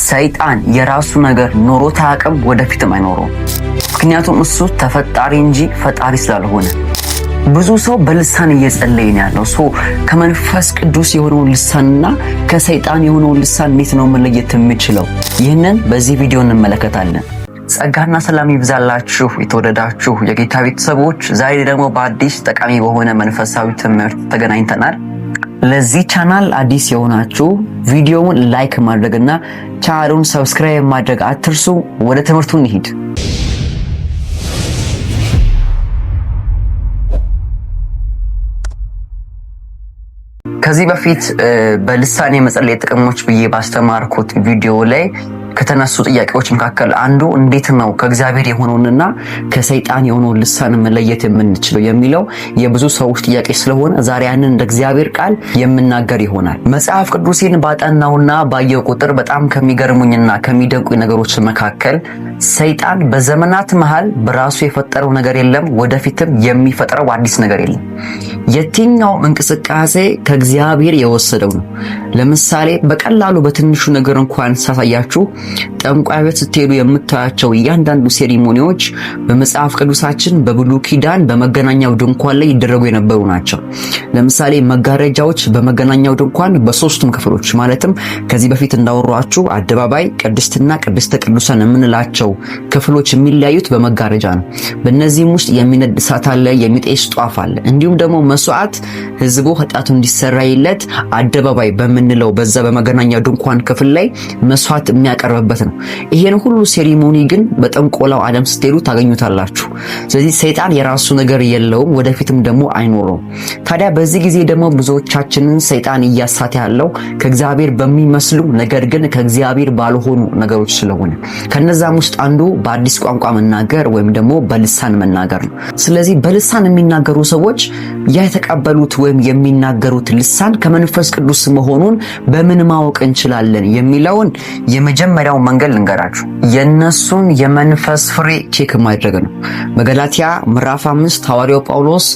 ሰይጣን የራሱ ነገር ኖሮት አያውቅም፣ ወደፊትም አይኖረውም። ምክንያቱም እሱ ተፈጣሪ እንጂ ፈጣሪ ስላልሆነ። ብዙ ሰው በልሳን እየጸለየ ነው ያለው። ከመንፈስ ቅዱስ የሆነውን ልሳንና ከሰይጣን የሆነውን ልሳን እንዴት ነው መለየት የምችለው? ይህንን በዚህ ቪዲዮ እንመለከታለን። ጸጋና ሰላም ይብዛላችሁ የተወደዳችሁ የጌታ ቤተሰቦች። ዛሬ ደግሞ በአዲስ ጠቃሚ በሆነ መንፈሳዊ ትምህርት ተገናኝተናል። ለዚህ ቻናል አዲስ የሆናችሁ ቪዲዮውን ላይክ ማድረግና ቻናሉን ሰብስክራይብ ማድረግ አትርሱ። ወደ ትምህርቱ እንሂድ። ከዚህ በፊት በልሳን የመጸለይ ጥቅሞች ብዬ ባስተማርኩት ቪዲዮ ላይ ከተነሱ ጥያቄዎች መካከል አንዱ እንዴት ነው ከእግዚአብሔር የሆነውንና ከሰይጣን የሆነውን ልሳን መለየት የምንችለው የሚለው የብዙ ሰዎች ጥያቄ ስለሆነ ዛሬ ያንን እንደ እግዚአብሔር ቃል የምናገር ይሆናል። መጽሐፍ ቅዱሴን ባጠናውና ባየው ቁጥር በጣም ከሚገርሙኝና ከሚደንቁኝ ነገሮች መካከል ሰይጣን በዘመናት መሃል በራሱ የፈጠረው ነገር የለም፣ ወደፊትም የሚፈጥረው አዲስ ነገር የለም። የትኛው እንቅስቃሴ ከእግዚአብሔር የወሰደው ነው። ለምሳሌ በቀላሉ በትንሹ ነገር እንኳን ሳሳያችሁ ጠንቋይ ቤት ስትሄዱ የምታያቸው እያንዳንዱ ሴሪሞኒዎች በመጽሐፍ ቅዱሳችን በብሉይ ኪዳን በመገናኛው ድንኳን ላይ ይደረጉ የነበሩ ናቸው። ለምሳሌ መጋረጃዎች በመገናኛው ድንኳን በሶስቱም ክፍሎች ማለትም ከዚህ በፊት እንዳወራችሁ አደባባይ፣ ቅድስትና ቅድስተ ቅዱሳን የምንላቸው ክፍሎች የሚለያዩት በመጋረጃ ነው። በእነዚህም ውስጥ የሚነድ እሳት አለ፣ የሚጤስ ጧፍ አለ። እንዲሁም ደግሞ መስዋዕት ህዝቡ ኃጢአቱ እንዲሰራይለት አደባባይ በምንለው በዛ በመገናኛው ድንኳን ክፍል ላይ መስዋዕት የሚያቀርብበት ነው። ይሄን ሁሉ ሴሪሞኒ ግን በጠንቆላው ዓለም ስትሄዱ ታገኙታላችሁ። ስለዚህ ሰይጣን የራሱ ነገር የለውም፣ ወደፊትም ደግሞ አይኖረውም። ታዲያ በዚህ ጊዜ ደግሞ ብዙዎቻችንን ሰይጣን እያሳተ ያለው ከእግዚአብሔር በሚመስሉ ነገር ግን ከእግዚአብሔር ባልሆኑ ነገሮች ስለሆነ ከነዛም ውስጥ አንዱ በአዲስ ቋንቋ መናገር ወይም ደግሞ በልሳን መናገር ነው። ስለዚህ በልሳን የሚናገሩ ሰዎች ያ የተቀበሉት ወይም የሚናገሩት ልሳን ከመንፈስ ቅዱስ መሆኑን በምን ማወቅ እንችላለን የሚለውን የመጀመሪያው መንገድ ልንገራችሁ። የነሱን የመንፈስ ፍሬ ቼክ ማድረግ ነው። በገላትያ ምዕራፍ 5 ሐዋርያው ጳውሎስ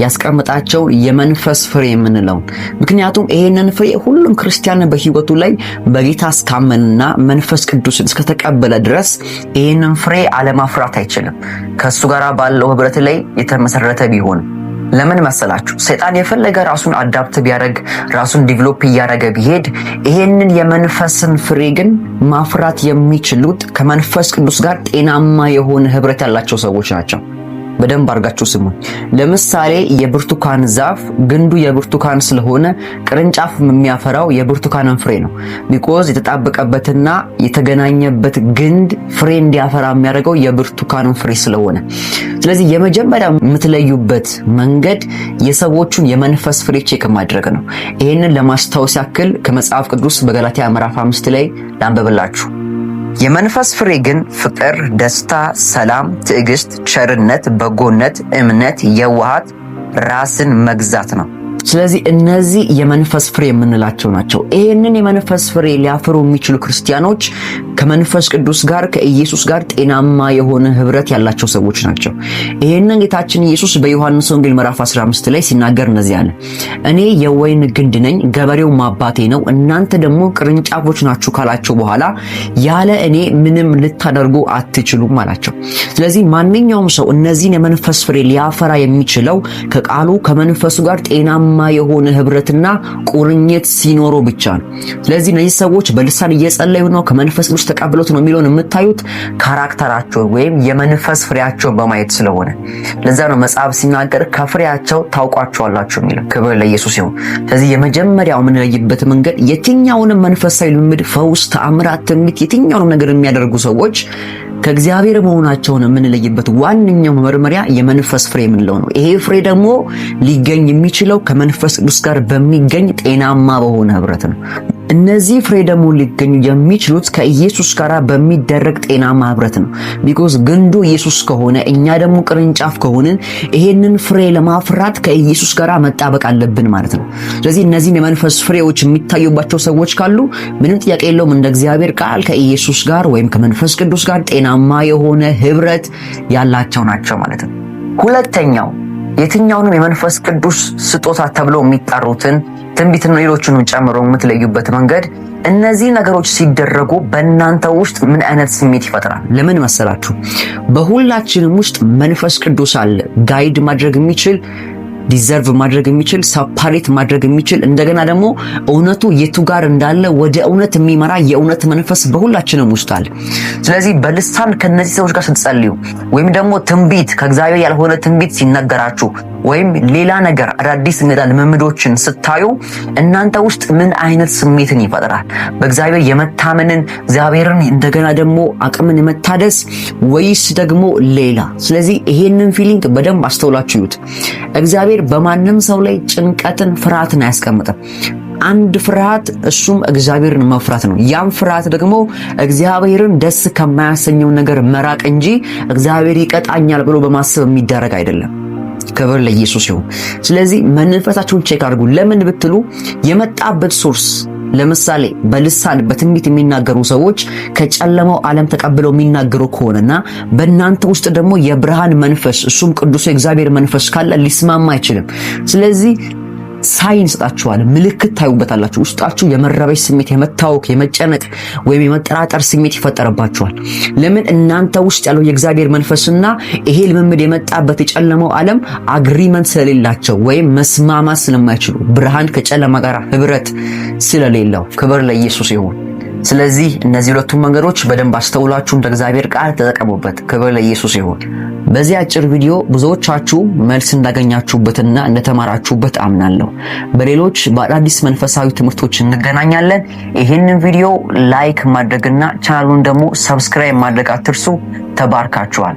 ያስቀመጣቸው የመንፈስ ፍሬ የምንለው። ምክንያቱም ይሄንን ፍሬ ሁሉም ክርስቲያን በህይወቱ ላይ በጌታ እስካመንና መንፈስ ቅዱስን እስከተቀበለ ድረስ ይሄንን ፍሬ አለማፍራት አይችልም፣ ከሱ ጋር ባለው ህብረት ላይ የተመሰረተ ቢሆን። ለምን መሰላችሁ? ሰይጣን የፈለገ ራሱን አዳፕት ቢያደርግ ራሱን ዲቨሎፕ እያደረገ ቢሄድ ይሄንን የመንፈስን ፍሬ ግን ማፍራት የሚችሉት ከመንፈስ ቅዱስ ጋር ጤናማ የሆነ ህብረት ያላቸው ሰዎች ናቸው። በደንብ አድርጋችሁ ስሙ። ለምሳሌ የብርቱካን ዛፍ ግንዱ የብርቱካን ስለሆነ ቅርንጫፍ የሚያፈራው የብርቱካንን ፍሬ ነው። ቢኮዝ የተጣበቀበትና የተገናኘበት ግንድ ፍሬ እንዲያፈራ የሚያደርገው የብርቱካንን ፍሬ ስለሆነ፣ ስለዚህ የመጀመሪያ የምትለዩበት መንገድ የሰዎቹን የመንፈስ ፍሬ ቼክ ማድረግ ነው። ይሄንን ለማስታወስ ያክል ከመጽሐፍ ቅዱስ በገላትያ ምዕራፍ 5 ላይ ላንብብላችሁ። የመንፈስ ፍሬ ግን ፍቅር፣ ደስታ፣ ሰላም፣ ትዕግስት፣ ቸርነት፣ በጎነት፣ እምነት፣ የዋሃት፣ ራስን መግዛት ነው። ስለዚህ እነዚህ የመንፈስ ፍሬ የምንላቸው ናቸው። ይሄንን የመንፈስ ፍሬ ሊያፈሩ የሚችሉ ክርስቲያኖች ከመንፈስ ቅዱስ ጋር ከኢየሱስ ጋር ጤናማ የሆነ ህብረት ያላቸው ሰዎች ናቸው። ይሄንን ጌታችን ኢየሱስ በዮሐንስ ወንጌል ምዕራፍ 15 ላይ ሲናገር እንደዚህ አለ፣ እኔ የወይን ግንድ ነኝ፣ ገበሬው አባቴ ነው፣ እናንተ ደግሞ ቅርንጫፎች ናችሁ ካላቸው በኋላ ያለ እኔ ምንም ልታደርጉ አትችሉም አላቸው። ስለዚህ ማንኛውም ሰው እነዚህን የመንፈስ ፍሬ ሊያፈራ የሚችለው ከቃሉ ከመንፈሱ ጋር ጤናማ የሆነ ህብረትና ቁርኝት ሲኖሩ ብቻ ነው። ስለዚህ እነዚህ ሰዎች በልሳን እየጸለዩ ነው ከመንፈስ ቅዱስ ተቀብሎት ነው የሚለውን የምታዩት ካራክተራቸው ወይም የመንፈስ ፍሬያቸው በማየት ስለሆነ፣ ለዛ ነው መጽሐፍ ሲናገር ከፍሬያቸው ታውቋቸዋላችሁ የሚለው። ክብር ለኢየሱስ ይሁን። ስለዚህ የመጀመሪያው የምንለይበት መንገድ የትኛውንም መንፈሳዊ ልምድ፣ ፈውስ፣ ተአምራት፣ ትንቢት የትኛውንም ነገር የሚያደርጉ ሰዎች ከእግዚአብሔር መሆናቸውን የምንለይበት ዋነኛው መመርመሪያ የመንፈስ ፍሬ የምንለው ነው። ይሄ ፍሬ ደግሞ ሊገኝ የሚችለው ከመንፈስ ቅዱስ ጋር በሚገኝ ጤናማ በሆነ ህብረት ነው። እነዚህ ፍሬ ደግሞ ሊገኙ የሚችሉት ከኢየሱስ ጋር በሚደረግ ጤናማ ህብረት ነው። ቢኮዝ ግንዱ ኢየሱስ ከሆነ እኛ ደግሞ ቅርንጫፍ ከሆንን ይሄንን ፍሬ ለማፍራት ከኢየሱስ ጋር መጣበቅ አለብን ማለት ነው። ስለዚህ እነዚህን የመንፈስ ፍሬዎች የሚታዩባቸው ሰዎች ካሉ ምንም ጥያቄ የለውም እንደ እግዚአብሔር ቃል ከኢየሱስ ጋር ወይም ከመንፈስ ቅዱስ ጋር ጤናማ የሆነ ህብረት ያላቸው ናቸው ማለት ነው። ሁለተኛው የትኛውንም የመንፈስ ቅዱስ ስጦታ ተብለው የሚጠሩትን ትንቢትና ሌሎችንም ጨምሮ የምትለዩበት መንገድ እነዚህ ነገሮች ሲደረጉ በእናንተ ውስጥ ምን አይነት ስሜት ይፈጥራል? ለምን መሰላችሁ? በሁላችንም ውስጥ መንፈስ ቅዱስ አለ። ጋይድ ማድረግ የሚችል ዲዘርቭ ማድረግ የሚችል ሰፓሬት ማድረግ የሚችል እንደገና ደግሞ እውነቱ የቱ ጋር እንዳለ ወደ እውነት የሚመራ የእውነት መንፈስ በሁላችንም ውስጥ አለ። ስለዚህ በልሳን ከነዚህ ሰዎች ጋር ስትጸልዩ ወይም ደግሞ ትንቢት ከእግዚአብሔር ያልሆነ ትንቢት ሲነገራችሁ ወይም ሌላ ነገር አዳዲስ እንግዳ ልምምዶችን ስታዩ እናንተ ውስጥ ምን አይነት ስሜትን ይፈጥራል? በእግዚአብሔር የመታመንን እግዚአብሔርን እንደገና ደግሞ አቅምን የመታደስ ወይስ ደግሞ ሌላ? ስለዚህ ይሄንን ፊሊንግ በደንብ አስተውላችሁት። እግዚአብሔር በማንም ሰው ላይ ጭንቀትን፣ ፍርሃትን አያስቀምጥም። አንድ ፍርሃት፣ እሱም እግዚአብሔርን መፍራት ነው። ያም ፍርሃት ደግሞ እግዚአብሔርን ደስ ከማያሰኘው ነገር መራቅ እንጂ እግዚአብሔር ይቀጣኛል ብሎ በማሰብ የሚደረግ አይደለም። ክብር ለኢየሱስ ይሁን። ስለዚህ መንፈሳችሁን ቼክ አድርጉ። ለምን ብትሉ የመጣበት ሶርስ፣ ለምሳሌ በልሳን በትንቢት የሚናገሩ ሰዎች ከጨለማው ዓለም ተቀብለው የሚናገሩ ከሆነና በእናንተ ውስጥ ደግሞ የብርሃን መንፈስ እሱም ቅዱስ የእግዚአብሔር መንፈስ ካለ ሊስማማ አይችልም። ስለዚህ ሳይን ሰጣችኋል፣ ምልክት ታዩበታላችሁ። ውስጣችሁ የመረበሽ ስሜት፣ የመታወክ፣ የመጨነቅ ወይም የመጠራጠር ስሜት ይፈጠርባችኋል። ለምን? እናንተ ውስጥ ያለው የእግዚአብሔር መንፈስና ይሄ ልምምድ የመጣበት የጨለማው ዓለም አግሪመንት ስለሌላቸው ወይም መስማማት ስለማይችሉ ብርሃን ከጨለማ ጋር ህብረት ስለሌለው። ክብር ለኢየሱስ ይሁን። ስለዚህ እነዚህ ሁለቱም መንገዶች በደንብ አስተውላችሁ እንደ እግዚአብሔር ቃል ተጠቀሙበት። ክብር ለኢየሱስ ይሁን። በዚህ አጭር ቪዲዮ ብዙዎቻችሁ መልስ እንዳገኛችሁበትና እንደተማራችሁበት አምናለሁ። በሌሎች በአዳዲስ መንፈሳዊ ትምህርቶች እንገናኛለን። ይህንን ቪዲዮ ላይክ ማድረግና ቻናሉን ደግሞ ሰብስክራይብ ማድረግ አትርሱ። ተባርካችኋል።